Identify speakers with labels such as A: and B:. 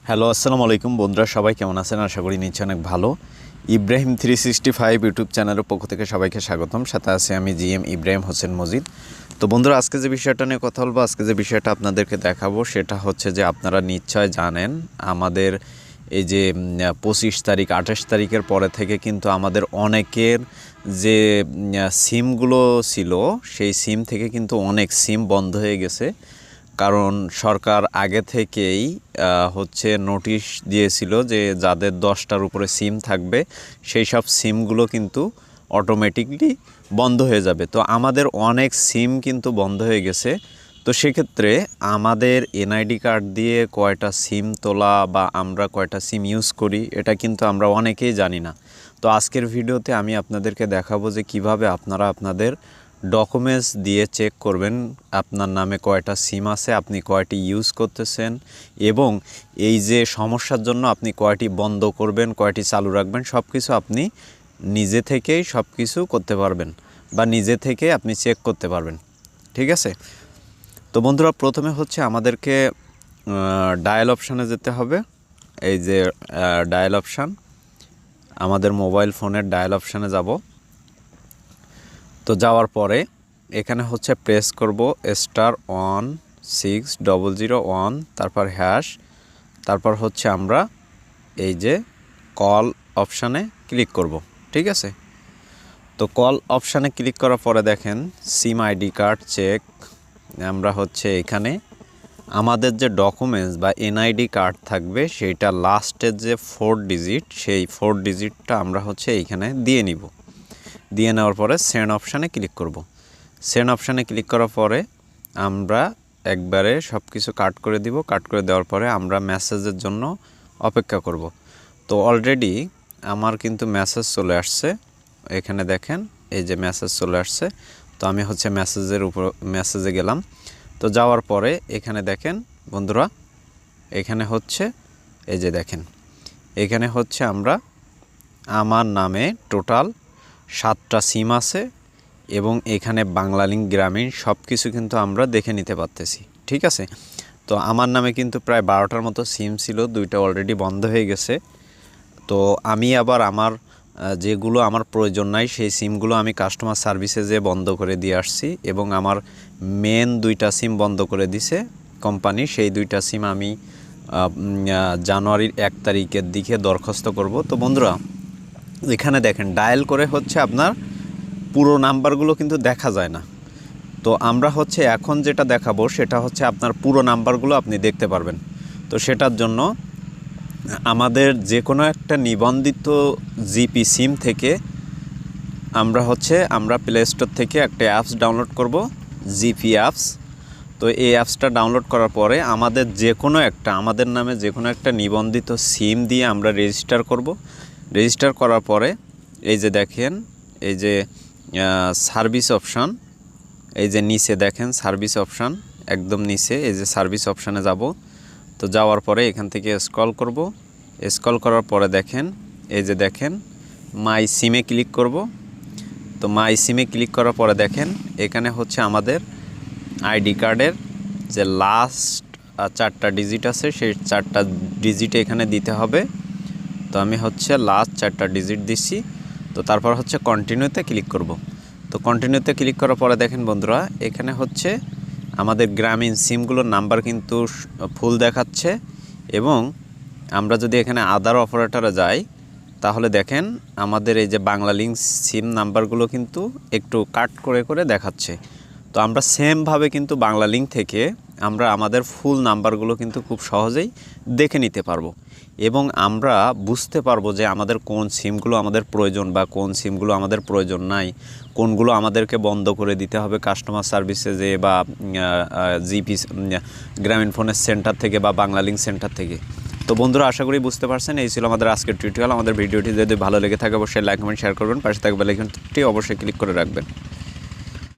A: Hello, আসসালামু আলাইকুম বন্ধুরা, সবাই কেমন আছেন? আশা করি নিশ্চয়ই অনেক ভালো। ইব্রাহিম 365 ইউটিউব চ্যানেলের পক্ষ থেকে সবাইকে স্বাগতম। সাথে আছি আমি জিএম ইব্রাহিম হোসেন মজিদ। তো বন্ধুরা, আজকে যে বিষয়টা নিয়ে কথা বলবো, আজকে যে বিষয়টা আপনাদেরকে দেখাবো সেটা হচ্ছে যে আপনারা নিশ্চয় জানেন আমাদের এই যে 25 তারিখ 28 তারিখের পরে থেকে কিন্তু আমাদের অনেকের যে সিমগুলো ছিল সেই সিম থেকে কিন্তু অনেক সিম বন্ধ হয়ে গেছে। কারণ সরকার আগে থেকেই হচ্ছে নোটিশ দিয়েছিল যে যাদের 10টার উপরে সিম থাকবে সেই সব সিমগুলো কিন্তু অটোমেটিকলি বন্ধ হয়ে যাবে। তো আমাদের অনেক সিম কিন্তু বন্ধ হয়ে গেছে। তো সেক্ষেত্রে আমাদের এনআইডি কার্ড দিয়ে কয়টা সিম তোলা বা আমরা কয়টা সিম ইউজ করি এটা কিন্তু আমরা অনেকেই জানি না। তো আজকের ভিডিওতে আমি আপনাদেরকে দেখাবো যে কিভাবে আপনারা আপনাদের ডকুমেন্টস দিয়ে চেক করবেন আপনার নামে কয়টা সিম আছে, আপনি কয়টি ইউজ করতেছেন এবং এই যে সমস্যার জন্য আপনি কয়টি বন্ধ করবেন, কয়টি চালু রাখবেন, সব কিছু আপনি নিজে থেকেই সব কিছু করতে পারবেন বা নিজে থেকে আপনি চেক করতে পারবেন। ঠিক আছে? তো বন্ধুরা, প্রথমে হচ্ছে আমাদেরকে ডায়াল অপশানে যেতে হবে। এই যে ডায়াল অপশান, আমাদের মোবাইল ফোনের ডায়াল অপশানে যাব। তো যাওয়ার পরে এখানে হচ্ছে প্রেস করব *16001, তারপর হ্যাশ, তারপর হচ্ছে আমরা এই যে কল অপশানে ক্লিক করব। ঠিক আছে? তো কল অপশানে ক্লিক করার পরে দেখেন সিম আইডি কার্ড চেক। আমরা হচ্ছে এখানে আমাদের যে ডকুমেন্টস বা এনআইডি কার্ড থাকবে সেইটা লাস্টের যে 4 ডিজিট, সেই 4 ডিজিটটা আমরা হচ্ছে এইখানে দিয়ে নিব। দিয়ে নেওয়ার পরে সেন্ড অপশানে ক্লিক করব। সেন্ড অপশানে ক্লিক করার পরে আমরা একবারে সব কিছু কাট করে দিব। কাট করে দেওয়ার পরে আমরা মেসেজের জন্য অপেক্ষা করব। তো অলরেডি আমার কিন্তু মেসেজ চলে আসছে। এখানে দেখেন এই যে মেসেজ চলে আসছে। তো আমি হচ্ছে মেসেজে গেলাম। তো যাওয়ার পরে এখানে দেখেন বন্ধুরা, এখানে হচ্ছে এই যে দেখেন এখানে হচ্ছে আমার নামে টোটাল 7টা সিম আছে এবং এখানে বাংলালিংক গ্রামীণ সব কিছু কিন্তু আমরা দেখে নিতে পারতেছি। ঠিক আছে? তো আমার নামে কিন্তু প্রায় 12টার মতো সিম ছিল, 2টা অলরেডি বন্ধ হয়ে গেছে। তো আমি আবার আমার যেগুলো আমার প্রয়োজন নাই সেই সিমগুলো আমি কাস্টমার সার্ভিসে যেয়ে বন্ধ করে দিয়ে আসছি এবং আমার মেন 2টা সিম বন্ধ করে দিছে কোম্পানি। সেই 2টা সিম আমি জানুয়ারির 1 তারিখের দিকে দরখাস্ত করব। তো বন্ধুরা, এখানে দেখেন ডায়াল করে হচ্ছে আপনার পুরো নাম্বারগুলো কিন্তু দেখা যায় না। তো আমরা হচ্ছে এখন যেটা দেখাবো সেটা হচ্ছে আপনার পুরো নাম্বারগুলো আপনি দেখতে পারবেন। তো সেটার জন্য আমাদের যে কোনো একটা নিবন্ধিত জিপি সিম থেকে আমরা প্লে স্টোর থেকে একটা অ্যাপস ডাউনলোড করব, জিপি অ্যাপস। তো এই অ্যাপসটা ডাউনলোড করার পরে আমাদের নামে যে কোনো একটা নিবন্ধিত সিম দিয়ে আমরা রেজিস্টার করব। রেজিস্টার করার পরে এই যে দেখেন এই যে সার্ভিস অপশান, এই যে নিচে দেখেন সার্ভিস অপশান, একদম নিচে এই যে সার্ভিস অপশানে যাব। তো যাওয়ার পরে এখান থেকে স্ক্রল করব। স্ক্রল করার পরে দেখেন এই যে দেখেন মাই সিমে ক্লিক করব। তো মাই সিমে ক্লিক করার পরে দেখেন এখানে হচ্ছে আমাদের আইডি কার্ডের যে লাস্ট 4টা ডিজিট আছে সেই 4টা ডিজিট এখানে দিতে হবে। তো আমি হচ্ছে লাস্ট 4টা ডিজিট দিচ্ছি। তো তারপর হচ্ছে কন্টিনিউতে ক্লিক করব। তো কন্টিনিউতে ক্লিক করার পরে দেখেন বন্ধুরা, এখানে হচ্ছে আমাদের গ্রামীণ সিমগুলোর নাম্বার কিন্তু ফুল দেখাচ্ছে এবং আমরা যদি এখানে আদার অপারেটরে যাই তাহলে দেখেন আমাদের এই যে বাংলালিংক সিম নাম্বারগুলো কিন্তু একটু কাট করে করে দেখাচ্ছে। তো আমরা সেমভাবে কিন্তু বাংলালিংক থেকে আমরা আমাদের ফুল নাম্বারগুলো কিন্তু খুব সহজেই দেখে নিতে পারবো এবং আমরা বুঝতে পারবো যে আমাদের কোন সিমগুলো আমাদের প্রয়োজন বা কোন সিমগুলো আমাদের প্রয়োজন নাই, কোনগুলো আমাদেরকে বন্ধ করে দিতে হবে কাস্টমার সার্ভিসে যে বা জিপি গ্রামীণ ফোনের সেন্টার থেকে বা বাংলালিংক সেন্টার থেকে। তো বন্ধুরা, আশা করি বুঝতে পারছেন। এই ছিল আমাদের আজকের টিউটোরিয়াল। আমাদের ভিডিওটি যদি ভালো লেগে থাকে অবশ্যই লাইক কমেন্ট শেয়ার করবেন, পাশে থাকা বেল আইকনটি অবশ্যই ক্লিক করে রাখবেন।